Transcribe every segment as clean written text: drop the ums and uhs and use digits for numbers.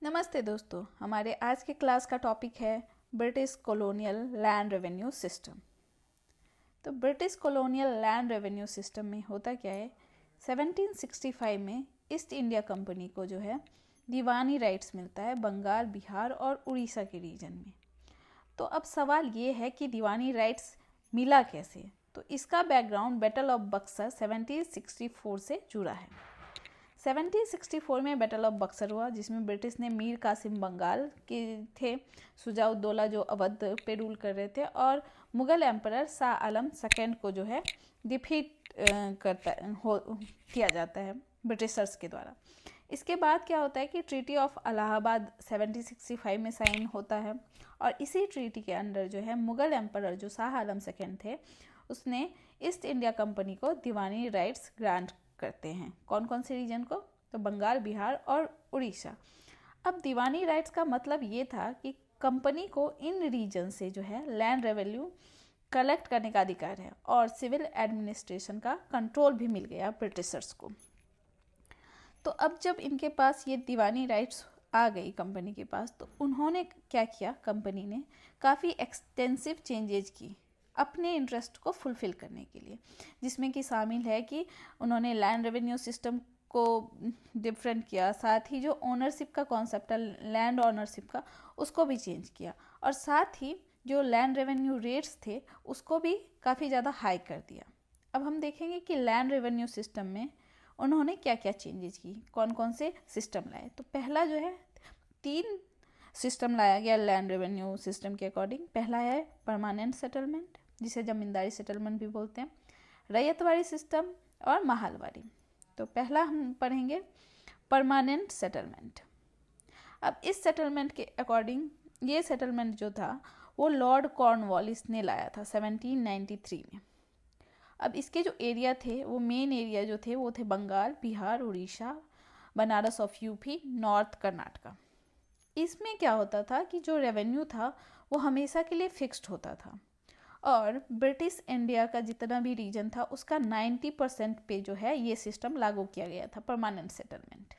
नमस्ते दोस्तों, हमारे आज के क्लास का टॉपिक है British colonial land revenue system. तो British colonial land revenue system में होता क्या है, 1765 में ईस्ट इंडिया कंपनी को जो है दीवानी राइट्स मिलता है बंगाल, बिहार और उड़ीसा के रीजन में। तो अब सवाल ये है कि दीवानी राइट्स मिला कैसे। तो इसका बैकग्राउंड बैटल ऑफ बक्सर 1764 से जुड़ा है। 1764 में बैटल ऑफ बक्सर हुआ, जिसमें ब्रिटिश ने मीर कासिम बंगाल के थे, सुजाउद्दौला जो अवध पे रूल कर रहे थे, और मुगल एम्परर शाह आलम सेकेंड को जो है डिफीट किया जाता है ब्रिटिशर्स के द्वारा। इसके बाद क्या होता है कि ट्रीटी ऑफ इलाहाबाद 1765 में साइन होता है, और इसी ट्रीटी के अंडर जो है मुगल एम्परर जो शाह आलम सेकेंड थे, उसने ईस्ट इंडिया कंपनी को दीवानी राइट्स ग्रांट करते हैं। कौन कौन से रीजन को? तो बंगाल, बिहार और उड़ीसा। अब दीवानी राइट्स का मतलब ये था कि कंपनी को इन रीजन से जो है लैंड रेवेन्यू कलेक्ट करने का अधिकार है, और सिविल एडमिनिस्ट्रेशन का कंट्रोल भी मिल गया ब्रिटिशर्स को। तो अब जब इनके पास ये दीवानी राइट्स आ गई कंपनी के पास, तो उन्होंने क्या किया, कंपनी ने काफ़ी एक्सटेंसिव चेंजेज की अपने इंटरेस्ट को फुलफ़िल करने के लिए, जिसमें कि शामिल है कि उन्होंने लैंड रेवेन्यू सिस्टम को डिफरेंट किया, साथ ही जो ओनरशिप का कॉन्सेप्ट है लैंड ओनरशिप का, उसको भी चेंज किया, और साथ ही जो लैंड रेवेन्यू रेट्स थे उसको भी काफ़ी ज़्यादा हाई कर दिया। अब हम देखेंगे कि लैंड रेवेन्यू सिस्टम में उन्होंने क्या क्या चेंजेस की, कौन कौन से सिस्टम लाए। तो पहला जो है 3 सिस्टम लाया गया लैंड रेवेन्यू सिस्टम के अकॉर्डिंग। पहला है परमानेंट सेटलमेंट, जिसे जमींदारी सेटलमेंट भी बोलते हैं, रैयतवाड़ी सिस्टम और महालवाड़ी। तो पहला हम पढ़ेंगे परमानेंट सेटलमेंट। अब इस सेटलमेंट के अकॉर्डिंग ये सेटलमेंट जो था वो लॉर्ड कॉर्नवालिस ने लाया था 1793 में। अब इसके जो एरिया थे, वो मेन एरिया जो थे वो थे Bengal, Bihar, Orissa, Banaras of UP, north Karnataka. इसमें क्या होता था कि जो रेवेन्यू था वो हमेशा के लिए फिक्स्ड होता था, और ब्रिटिश इंडिया का जितना भी रीजन था उसका 90% पे जो है ये सिस्टम लागू किया गया था, परमानेंट सेटलमेंट।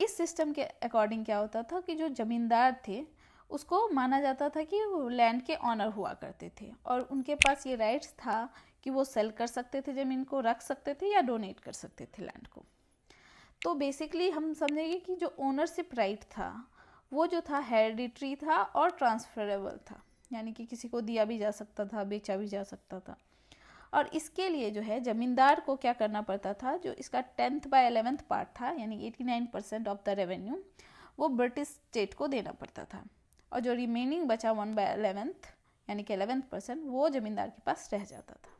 इस सिस्टम के अकॉर्डिंग क्या होता था कि जो जमींदार थे उसको माना जाता था कि वो लैंड के ऑनर हुआ करते थे, और उनके पास ये राइट्स था कि वो सेल कर सकते थे ज़मीन को, रख सकते थे या डोनेट कर सकते थे लैंड को। तो बेसिकली हम समझेंगे कि जो ओनरशिप राइट था वो जो था हेरिडिटरी था और ट्रांसफरेबल था, यानी कि किसी को दिया भी जा सकता था, बेचा भी जा सकता था। और इसके लिए जो है जमींदार को क्या करना पड़ता था, जो इसका 10/11 पार्ट था, यानी 89% ऑफ द रेवेन्यू वो ब्रिटिश स्टेट को देना पड़ता था, और जो रिमेनिंग बचा 1/11 यानी कि 11% वो जमींदार के पास रह जाता था।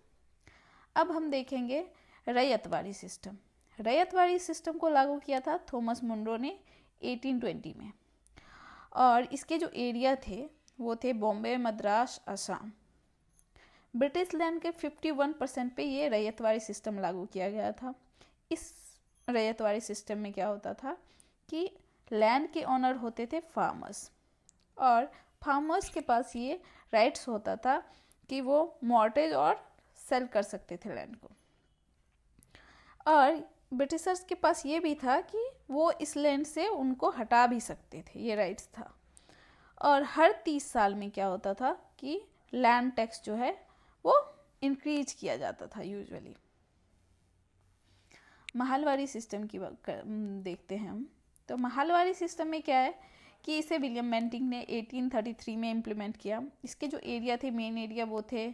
अब हम देखेंगे रैयतवाड़ी सिस्टम। रैयतवाड़ी सिस्टम को लागू किया था थॉमस मुनरो ने 1820 में, और इसके जो एरिया थे वो थे बॉम्बे, मद्रास, असम। ब्रिटिश लैंड के 51% पे ये रैयतवाड़ी सिस्टम लागू किया गया था। इस रैयतवाड़ी सिस्टम में क्या होता था कि लैंड के ऑनर होते थे फार्मर्स, और फार्मर्स के पास ये राइट्स होता था कि वो मॉर्टेज और सेल कर सकते थे लैंड को, और ब्रिटिशर्स के पास ये भी था कि वो इस लैंड से उनको हटा भी सकते थे, ये राइट्स था। और हर 30 साल में क्या होता था कि लैंड टैक्स जो है वो इंक्रीज किया जाता था यूजुअली। महालवाड़ी सिस्टम की देखते हैं हम। तो महालवाड़ी सिस्टम में क्या है कि इसे विलियम बेंटिंग ने 1833 में इम्प्लीमेंट किया। इसके जो एरिया थे, मेन एरिया वो थे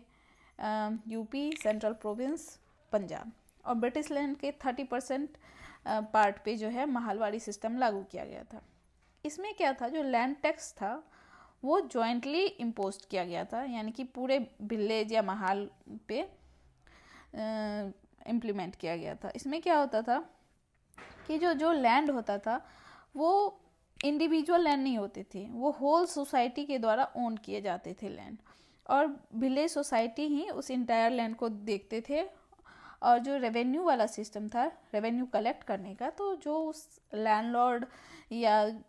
यूपी, सेंट्रल प्रोविंस, पंजाब, और ब्रिटिश लैंड के 30% पार्ट पे जो है महालवाड़ी सिस्टम लागू किया गया था। इसमें क्या था, जो लैंड टैक्स था वो जॉइंटली इम्पोज किया गया था, यानी कि पूरे विलेज या महाल पे इम्प्लीमेंट किया गया था। इसमें क्या होता था कि जो जो लैंड होता था वो इंडिविजुअल लैंड नहीं होते थे, वो होल सोसाइटी के द्वारा ओन किए जाते थे लैंड, और विलेज सोसाइटी ही उस इंटायर लैंड को देखते थे। और जो रेवेन्यू वाला सिस्टम था, रेवेन्यू कलेक्ट करने का, तो जो उस लैंडलॉर्ड या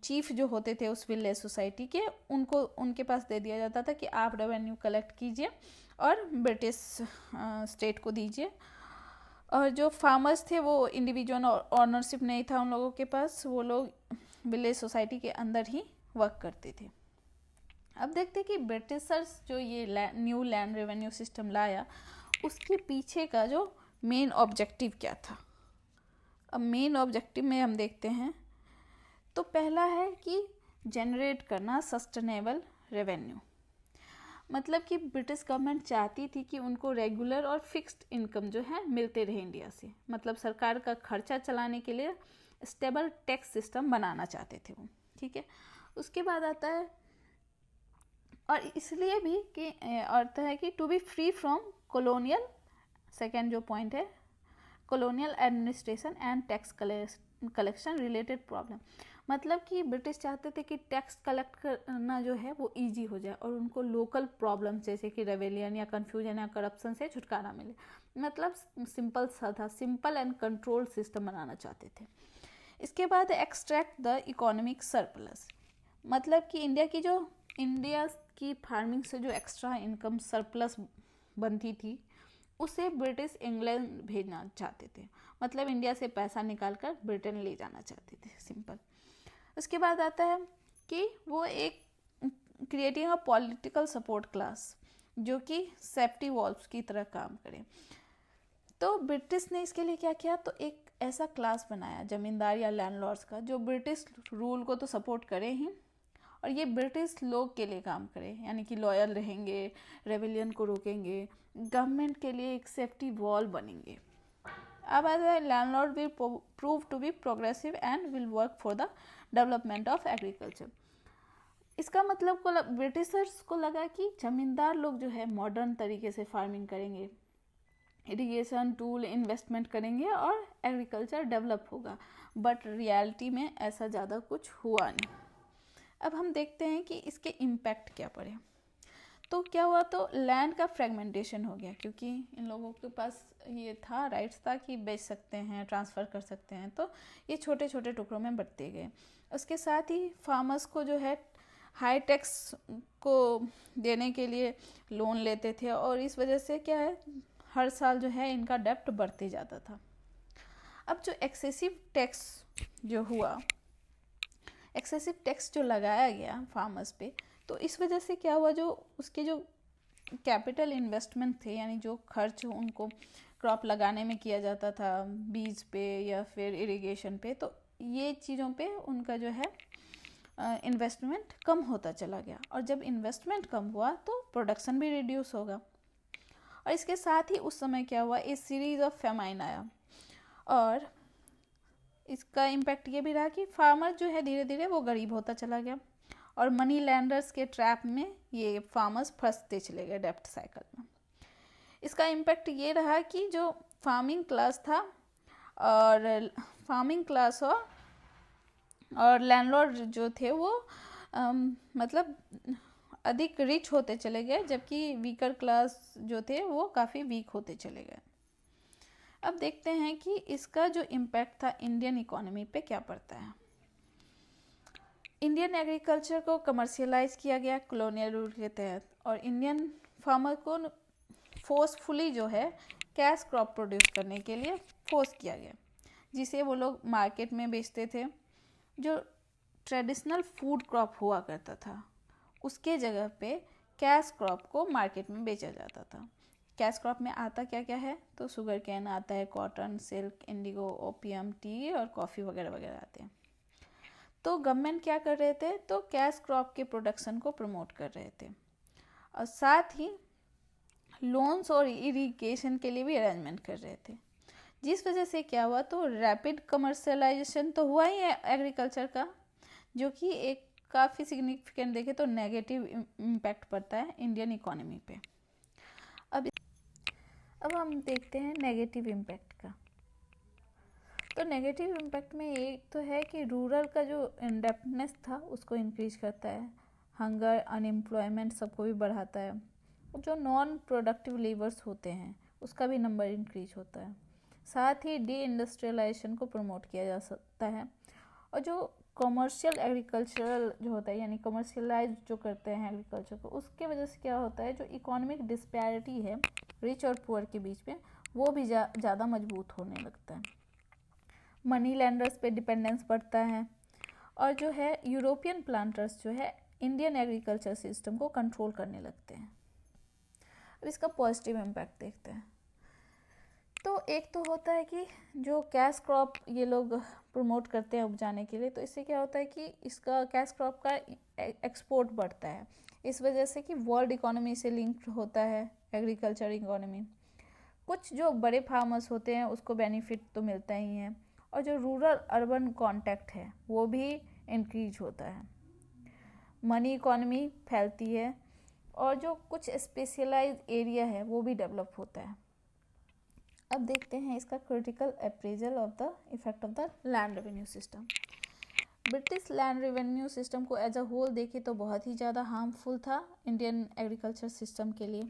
चीफ जो होते थे उस विलेज सोसाइटी के, उनको उनके पास दे दिया जाता था कि आप रेवेन्यू कलेक्ट कीजिए और ब्रिटिश स्टेट को दीजिए। और जो फार्मर्स थे वो इंडिविजुअल ऑनरशिप नहीं था उन लोगों के पास, वो लोग विलेज सोसाइटी के अंदर ही वर्क करते थे। अब देखते हैं कि ब्रिटिशर्स जो ये न्यू लैंड रेवेन्यू सिस्टम लाया, उसके पीछे का जो मेन ऑब्जेक्टिव क्या था। अब मेन ऑब्जेक्टिव में हम देखते हैं तो पहला है कि जनरेट करना सस्टेनेबल रेवेन्यू। मतलब कि ब्रिटिश गवर्नमेंट चाहती थी कि उनको रेगुलर और फिक्स्ड इनकम जो है मिलते रहे इंडिया से, मतलब सरकार का खर्चा चलाने के लिए स्टेबल टैक्स सिस्टम बनाना चाहते थे वो, ठीक है। उसके बाद आता है, और इसलिए भी कि अर्थ है कि to be free from colonial, second जो पॉइंट है, colonial administration and tax collection related problem. मतलब कि ब्रिटिश चाहते थे कि टैक्स कलेक्ट करना जो है वो इजी हो जाए और उनको लोकल प्रॉब्लम जैसे कि रेवेलियन या कन्फ्यूजन या करप्शन से छुटकारा मिले। मतलब सिंपल सा था, सिंपल एंड कंट्रोल सिस्टम बनाना चाहते थे। इसके बाद एक्सट्रैक्ट द इकोनॉमिक सरप्लस, मतलब कि इंडिया की फार्मिंग से जो एक्स्ट्रा इनकम सरप्लस बनती थी उसे ब्रिटिश इंग्लैंड भेजना चाहते थे, मतलब इंडिया से पैसा निकालकर ब्रिटेन ले जाना चाहते थे, सिंपल। उसके बाद आता है कि वो एक creating a political support class जो कि सेफ्टी वॉल्व्स की तरह काम करे। तो ब्रिटिश ने इसके लिए क्या किया, तो एक ऐसा क्लास बनाया जमींदार या लैंडलॉर्ड्स का जो ब्रिटिश रूल को तो सपोर्ट करे ही और ये ब्रिटिश लोग के लिए काम करे, यानी कि लॉयल रहेंगे, रेवेलियन को रोकेंगे, गवर्नमेंट के लिए एक सेफ्टी वॉल बनेंगे। अब आता है landlord will prove to be progressive and will work for the development of agriculture. इसका मतलब को ब्रिटिशर्स को लगा कि जमींदार लोग जो है मॉडर्न तरीके से फार्मिंग करेंगे, इरिगेशन टूल इन्वेस्टमेंट करेंगे और एग्रीकल्चर डेवलप होगा, बट रियलिटी में ऐसा ज़्यादा कुछ हुआ नहीं। अब हम देखते हैं कि इसके इम्पैक्ट क्या पड़े। तो क्या हुआ, तो लैंड का फ्रेगमेंटेशन हो गया, क्योंकि इन लोगों के पास ये था, राइट्स था कि बेच सकते हैं, ट्रांसफ़र कर सकते हैं, तो ये छोटे छोटे टुकड़ों में बंटते गए। उसके साथ ही फार्मर्स को जो है हाई टैक्स को देने के लिए लोन लेते थे और इस वजह से क्या है, हर साल जो है इनका डेप्ट बढ़ते जाता था। अब जो एक्सेसिव टैक्स जो हुआ, एक्सेसिव टैक्स जो लगाया गया फार्मर्स पे, तो इस वजह से क्या हुआ, जो उसके जो कैपिटल इन्वेस्टमेंट थे, यानी जो खर्च उनको क्रॉप लगाने में किया जाता था, बीज पे या फिर इरिगेशन पे, तो ये चीज़ों पे उनका जो है इन्वेस्टमेंट कम होता चला गया। और जब इन्वेस्टमेंट कम हुआ तो प्रोडक्शन भी रिड्यूस होगा। और इसके साथ ही उस समय क्या हुआ, एक सीरीज ऑफ फेमाइन आया और इसका इम्पैक्ट ये भी रहा कि फार्मर जो है धीरे धीरे वो गरीब होता चला गया और मनी लैंडर्स के ट्रैप में ये फार्मर्स फंसते चले गए डेप्ट साइकिल में। इसका इम्पैक्ट ये रहा कि जो फार्मिंग क्लास था और लैंडलॉर्ड जो थे वो मतलब अधिक रिच होते चले गए, जबकि वीकर क्लास जो थे वो काफ़ी वीक होते चले गए। अब देखते हैं कि इसका जो इम्पैक्ट था इंडियन इकोनॉमी पे क्या पड़ता है। इंडियन एग्रीकल्चर को कमर्शियलाइज किया गया कॉलोनियल रूल के तहत और इंडियन फार्मर को फोर्सफुली जो है कैश क्रॉप प्रोड्यूस करने के लिए फोर्स किया गया, जिसे वो लोग मार्केट में बेचते थे। जो ट्रेडिशनल फूड क्रॉप हुआ करता था उसके जगह पे कैश क्रॉप को मार्केट में बेचा जाता था। कैश क्रॉप में आता क्या क्या है, तो शुगर कैन आता है, cotton, silk, Indigo, opium, T और कॉफ़ी वगैरह वगैरह आते हैं। तो गवर्नमेंट क्या कर रहे थे, तो कैश क्रॉप के प्रोडक्शन को प्रमोट कर रहे थे और साथ ही लोन्स और इरिगेशन के लिए भी अरेंजमेंट कर रहे थे, जिस वजह से क्या हुआ, तो रैपिड कमर्शलाइजेशन तो हुआ ही है एग्रीकल्चर का, जो कि एक काफ़ी सिग्निफिकेंट देखे तो नेगेटिव इम्पैक्ट पड़ता है इंडियन इकोनॉमी पे। अब हम देखते हैं नेगेटिव इम्पैक्ट का। तो नेगेटिव इम्पैक्ट में एक तो है कि रूरल का जो इंडेप्टनेस था उसको इंक्रीज करता है, हंगर, अनएम्प्लॉयमेंट सबको भी बढ़ाता है, और जो नॉन प्रोडक्टिव लेबर्स होते हैं उसका भी नंबर इंक्रीज होता है। साथ ही डी इंडस्ट्रियलाइजेशन को प्रमोट किया जा सकता है और जो कमर्शियल एग्रीकल्चरल जो होता है, यानी कमर्शियलाइज जो करते हैं एग्रीकल्चर को, उसके वजह से क्या होता है, जो इकोनॉमिक डिस्पैरिटी है रिच और पुअर के बीच में वो भी ज़्यादा मजबूत होने लगता है। मनी लैंडर्स पे डिपेंडेंस बढ़ता है, और जो है यूरोपियन प्लांटर्स जो है इंडियन एग्रीकल्चर सिस्टम को कंट्रोल करने लगते हैं। अब इसका पॉजिटिव इम्पैक्ट देखते हैं। तो एक तो होता है कि जो कैश क्रॉप ये लोग प्रमोट करते हैं उपजाने के लिए, तो इससे क्या होता है कि इसका कैश क्रॉप का एक्सपोर्ट बढ़ता है। इस वजह से कि वर्ल्ड इकोनॉमी से लिंक्ड होता है एग्रीकल्चर इकोनॉमी। कुछ जो बड़े फार्मर्स होते हैं उसको बेनिफिट तो मिलता ही है, और जो रूरल अर्बन कॉन्टैक्ट है वो भी इंक्रीज होता है। मनी इकोनॉमी फैलती है, और जो कुछ स्पेशलाइज एरिया है वो भी डेवलप होता है। अब देखते हैं इसका critical appraisal of the effect of the land revenue system. British land revenue system को एज अ होल देखें तो बहुत ही ज़्यादा हार्मफुल था इंडियन एग्रीकल्चर सिस्टम के लिए।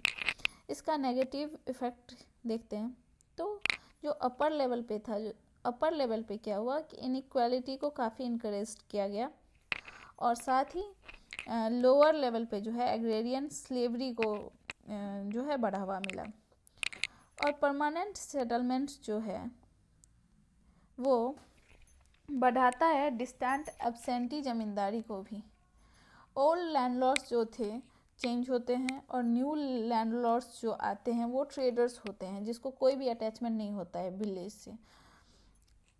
इसका नेगेटिव इफेक्ट देखते हैं। तो जो अपर लेवल पे था, जो अपर लेवल पे क्या हुआ कि इनइक्वालिटी को काफ़ी इनकरेज किया गया, और साथ ही लोअर लेवल पे जो है एग्रेरियन स्लेवरी को जो है बढ़ावा मिला, और परमानेंट सेटलमेंट जो है वो बढ़ाता है डिस्टेंट एब्सेंटी ज़मींदारी को भी। ओल्ड लैंडलॉर्ड्स जो थे चेंज होते हैं, और न्यू लैंडलॉर्ड्स जो आते हैं वो ट्रेडर्स होते हैं जिसको कोई भी अटैचमेंट नहीं होता है विलेज से।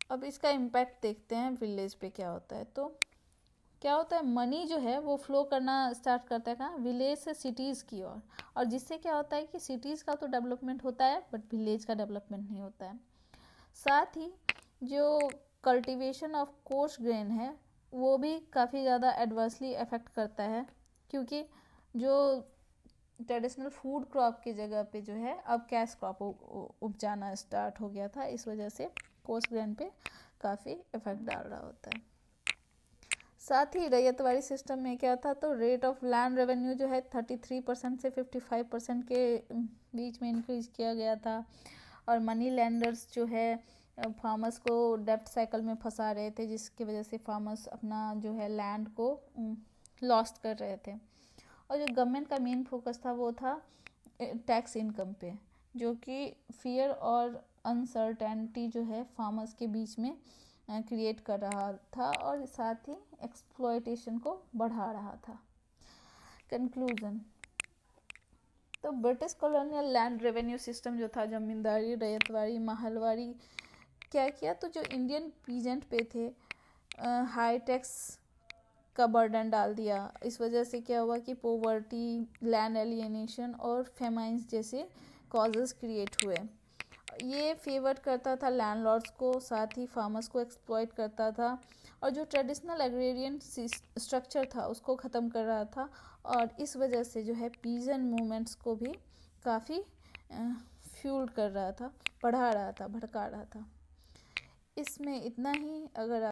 अब इसका इम्पैक्ट देखते हैं विलेज पे क्या होता है। तो क्या होता है, मनी जो है वो फ्लो करना स्टार्ट करता है कहाँ, विलेज से सिटीज़ की ओर, और जिससे क्या होता है कि सिटीज़ का तो डेवलपमेंट होता है बट विलेज का डेवलपमेंट नहीं होता है। साथ ही जो कल्टीवेशन ऑफ कोर्स ग्रेन है वो भी काफ़ी ज़्यादा एडवर्सली अफेक्ट करता है, क्योंकि जो ट्रेडिशनल फूड क्रॉप की जगह पे जो है अब कैश क्रॉप उपजाना स्टार्ट हो गया था। इस वजह से कोर्स ग्रेन पे काफ़ी इफेक्ट डाल रहा होता है। साथ ही रैयतवाड़ी सिस्टम में क्या था, तो रेट ऑफ लैंड रेवेन्यू जो है 33% से 55% के बीच में इंक्रीज किया गया था, और मनी लैंडर्स जो है फार्मर्स को डेब्ट साइकिल में फंसा रहे थे, जिसकी वजह से फार्मर्स अपना जो है लैंड को लॉस्ट कर रहे थे। और जो गवर्नमेंट का मेन फोकस था वो था टैक्स इनकम पे, जो कि फियर और अनसर्टेनिटी जो है फार्मर्स के बीच में क्रिएट कर रहा था, और साथ ही एक्सप्लॉयटेशन को बढ़ा रहा था। कंक्लूजन, तो British colonial land revenue system जो था जमींदारी, रैयतवाड़ी, महलवाड़ी क्या किया, तो जो इंडियन पीजेंट पे थे हाई टैक्स का बर्डन डाल दिया। इस वजह से क्या हुआ कि पोवर्टी, लैंड एलियनेशन और फेमाइंस जैसे कॉजेस क्रिएट हुए। ये फेवर करता था लैंडलॉर्ड्स को, साथ ही फार्मर्स को एक्सप्लॉइट करता था, और जो ट्रेडिशनल एग्रेरियन स्ट्रक्चर था उसको ख़त्म कर रहा था, और इस वजह से जो है पीजन मूवमेंट्स को भी काफ़ी फ्यूल कर रहा था, बढ़ा रहा था, भड़का रहा था। इसमें इतना ही। अगर